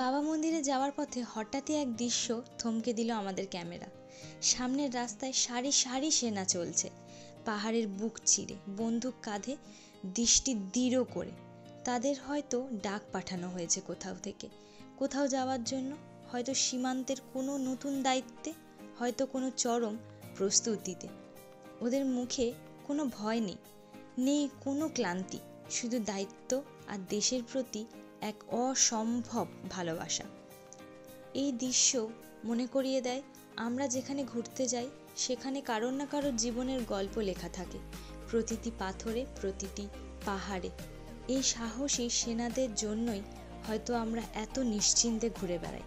বাবা মন্দিরে যাওয়ার পথে হঠাৎই এক দৃশ্য থমকে দিল আমাদের ক্যামেরা। সামনের রাস্তায় সারি সারি সেনা চলছে, পাহাড়ের বুক চিরে, বন্দুক কাঁধে, দৃষ্টি দৃঢ় করে। তাদের হয়তো ডাক পাঠানো হয়েছে কোথাও থেকে, কোথাও যাওয়ার জন্য, হয়তো সীমান্তের কোনো নতুন দায়িত্বে, হয়তো কোনো চরম প্রস্তুতিতে। ওদের মুখে কোনো ভয় নেই, নেই কোনো ক্লান্তি, শুধু দায়িত্ব আর দেশের প্রতি এক অসম্ভব ভালোবাসা। এই দৃশ্য মনে করিয়ে দেয় আমরা যেখানে ঘুরতে যাই সেখানে কারোর না কারোর জীবনের গল্প লেখা থাকে, প্রতিটি পাথরে, প্রতিটি পাহাড়ে। এই সাহসী সেনাদের জন্যই হয়তো আমরা এত নিশ্চিন্তে ঘুরে বেড়াই।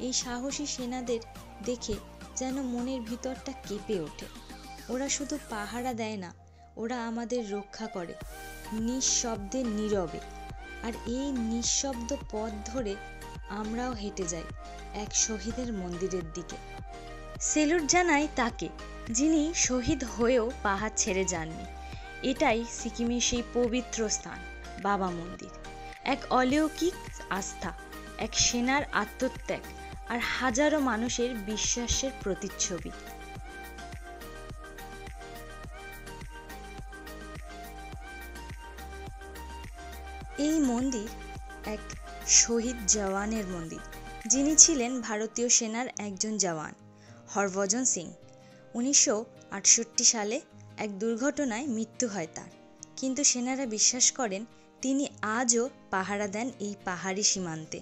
এই সাহসী সেনাদের দেখে যেন মনের ভিতরটা কেঁপে ওঠে। ওরা শুধু পাহারা দেয় না, ওরা আমাদের রক্ষা করে নিঃশব্দে, নীরবে। আর এই নিঃশব্দ পথ ধরে আমরাও হেঁটে যাই এক শহীদের মন্দিরের দিকে। সেলুট জানাই তাকে, যিনি শহীদ হয়েও পাহাড় ছেড়ে যাননি। এটাই সিকিমের সেই পবিত্র স্থান, বাবা মন্দির। এক অলৌকিক আস্থা, এক সেনার আত্মত্যাগ আর হাজারো মানুষের বিশ্বাসের প্রতিচ্ছবি। এই মন্দির এক শহীদ জওয়ানের মন্দির, যিনি ছিলেন ভারতীয় সেনার একজন জওয়ান, হরভজন সিং। 1968 সালে এক দুর্ঘটনায় মৃত্যু হয় তার, কিন্তু সেনারা বিশ্বাস করেন তিনি আজও পাহারা দেন এই পাহাড়ি সীমান্তে।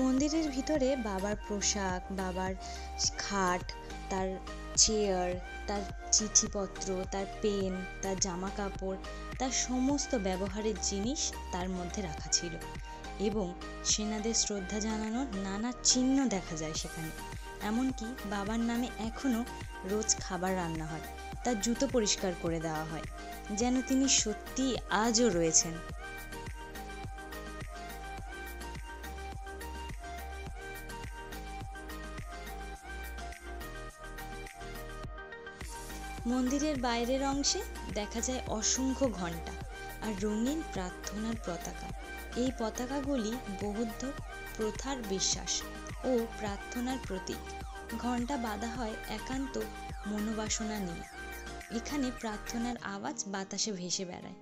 মন্দিরের ভিতরে বাবার পোশাক, বাবার খাট, তার চেয়ার, তার চিঠিপত্র, তার পেন, তার জামা কাপড়, তার সমস্ত ব্যবহারের জিনিস তার মধ্যে রাখা ছিল। এবং সেনাদের শ্রদ্ধা জানানোর নানা চিহ্ন দেখা যায় সেখানে। এমনকি বাবার নামে এখনও রোজ খাবার রান্না হয়, তার জুতো পরিষ্কার করে দেওয়া হয়, যেন তিনি সত্যিই আজও রয়েছেন। মন্দিরের বাইরের অংশে দেখা যায় অসংখ্য ঘণ্টা আর রঙিন প্রার্থনার পতাকা। এই পতাকাগুলি বৌদ্ধ প্রথার বিশ্বাস ও প্রার্থনার প্রতীক। ঘণ্টা বাঁধা হয় একান্ত মনোবাসনা নিয়ে। এখানে প্রার্থনার আওয়াজ বাতাসে ভেসে বেড়ায়,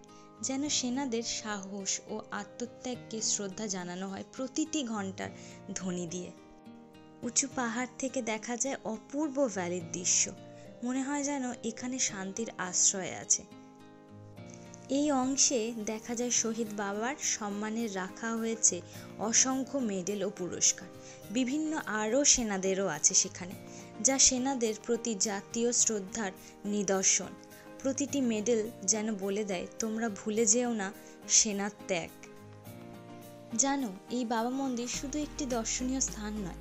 যেন সেনাদের সাহস ও আত্মত্যাগকে শ্রদ্ধা জানানো হয় প্রতিটি ঘণ্টার ধ্বনি দিয়ে। উঁচু পাহাড় থেকে দেখা যায় অপূর্ব ভ্যালির দৃশ্য। মনে হয় যেন এখানে শান্তির আশ্রয় আছে। এই অংশে দেখা যায় শহীদ বাবার সম্মানে রাখা হয়েছে অসংখ্য মেডেল ও পুরস্কার। বিভিন্ন আরও সেনাদেরও আছে সেখানে, যা সেনাদের প্রতি জাতীয় শ্রদ্ধার নিদর্শন। প্রতিটি মেডেল যেন বলে দেয়, তোমরা ভুলে যেও না সেনার ত্যাগ। জানো, এই বাবা মন্দির শুধু একটি দর্শনীয় স্থান নয়,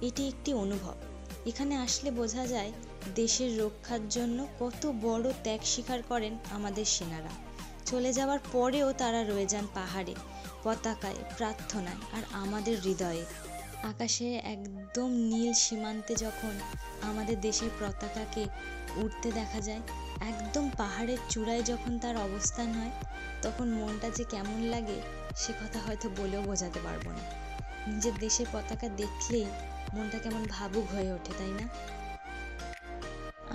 এটি একটি অনুভব। এখানে আসলে বোঝা যায় দেশের রক্ষার জন্য কত বড় ত্যাগ স্বীকার করেন আমাদের সেনারা। চলে যাওয়ার পরেও তারা রয়ে যান পাহাড়ে, পতাকায়, প্রার্থনায় আর আমাদের হৃদয়ে। আকাশে একদম নীল সীমান্তে যখন আমাদের দেশের পতাকাকে উড়তে দেখা যায়, একদম পাহাড়ের চূড়ায় যখন তার অবস্থান হয়, তখন মনটা যে কেমন লাগে সে কথা হয়তো বলেও বোঝাতে পারবো না। নিজের দেশের পতাকা দেখলেই মনটা কেমন ভাবুক হয়ে ওঠে, তাই না?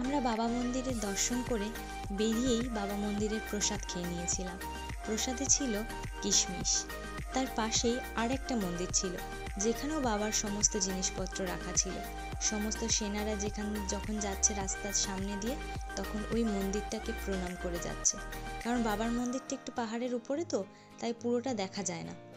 আমরা বাবা মন্দিরের দর্শন করে বেরিয়েই বাবা মন্দিরের প্রসাদ খেয়ে নিয়েছিলাম। প্রসাদে ছিল কিশমিশ। তার পাশেই আরেকটা মন্দির ছিল, যেখানেও বাবার সমস্ত জিনিসপত্র রাখা ছিল। সমস্ত সেনারা যখন যাচ্ছে রাস্তার সামনে দিয়ে, তখন ওই মন্দিরটাকে প্রণাম করে যাচ্ছে। কারণ বাবার মন্দিরটা একটু পাহাড়ের উপরে তো, তাই পুরোটা দেখা যায় না।